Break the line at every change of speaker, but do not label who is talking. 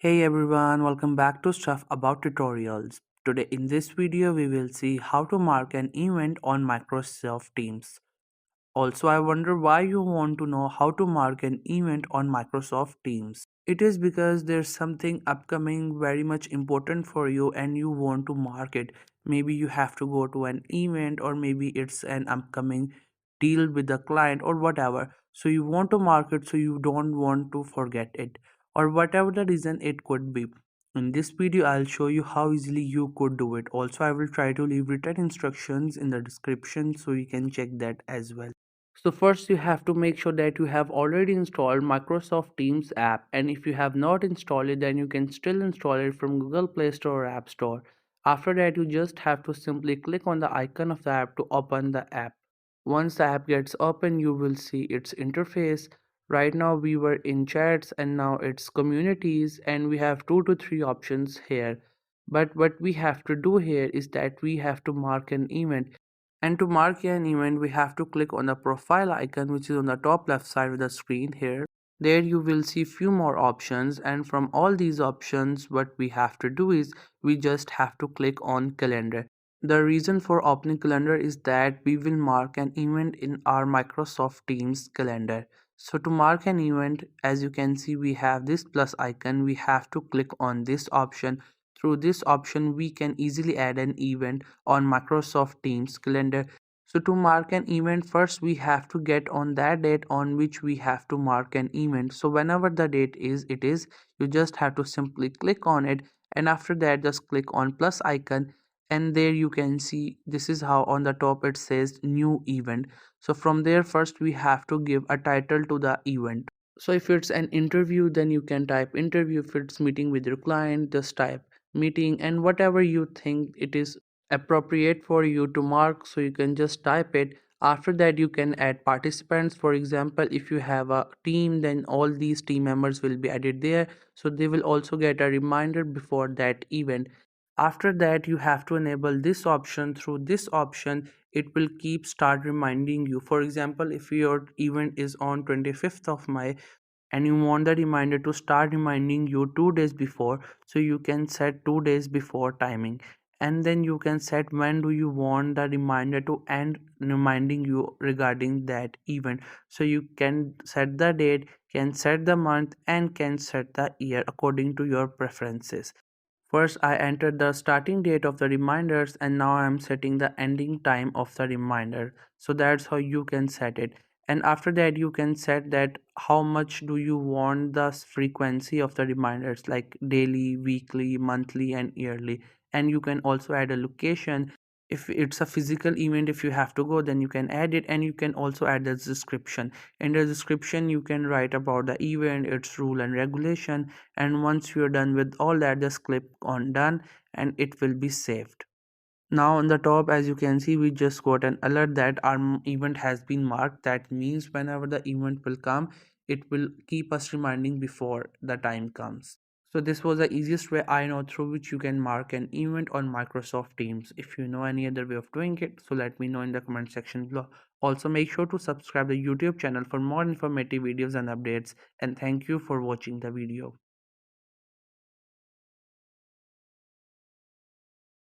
Hey everyone, welcome back to Stuff About Tutorials. Today in this video we will see how to mark an event on Microsoft Teams. Also, I wonder why you want to know how to mark an event on Microsoft Teams. It is because there's something upcoming very much important for you and you want to mark it. Maybe you have to go to an event, or maybe it's an upcoming deal with the client or whatever. So you want to mark it so you don't want to forget it, or whatever the reason it could be. In this video, I'll show you how easily you could do it. Also, I will try to leave written instructions in the description so you can check that as well. So first you have to make sure that you have already installed Microsoft Teams app, and if you have not installed it then you can still install it from Google Play Store or App Store. After that you just have to simply click on the icon of the app to open the app. Once the app gets open you will see its interface. Right now we were in chats and now it's communities, and we have 2 to 3 options here. But what we have to do here is that we have to mark an event, and to mark an event, we have to click on the profile icon which is on the top left side of the screen here. There you will see few more options, and from all these options what we have to do is we just have to click on calendar. The reason for opening calendar is that we will mark an event in our Microsoft Teams calendar. So to mark an event, as you can see we have this plus icon, we have to click on this option. Through this option we can easily add an event on Microsoft Teams calendar. So to mark an event, first we have to get on that date on which we have to mark an event. So whenever the date is, you just have to simply click on it, and after that just click on plus icon, and there you can see this is how on the top it says new event. So from there first we have to give a title to the event. So if it's an interview then you can type interview. If it's meeting with your client, just type meeting, and whatever you think it is appropriate for you to mark, so you can just type it. After that you can add participants. For example, if you have a team then all these team members will be added there, so they will also get a reminder before that event. After that you have to enable this option. Through this option it will keep start reminding you. For example, if your event is on 25th of May and you want the reminder to start reminding you 2 days before, so you can set 2 days before timing, and then you can set when do you want the reminder to end reminding you regarding that event. So you can set the date, can set the month, and can set the year according to your preferences. First, I entered the starting date of the reminders, and now I'm setting the ending time of the reminder. So that's how you can set it. And after that, you can set that how much do you want the frequency of the reminders, like daily, weekly, monthly, and yearly. And you can also add a location. If it's a physical event, if you have to go, then you can add it, and you can also add the description. In the description, you can write about the event, its rule and regulation, and once you're done with all that just click on done and it will be saved. Now on the top, as you can see, we just got an alert that our event has been marked. That means whenever the event will come, it will keep us reminding before the time comes. So this was the easiest way I know through which you can mark an event on Microsoft Teams. If you know any other way of doing it, so let me know in the comment section below. Also make sure to subscribe the YouTube channel for more informative videos and updates, and thank you for watching the video.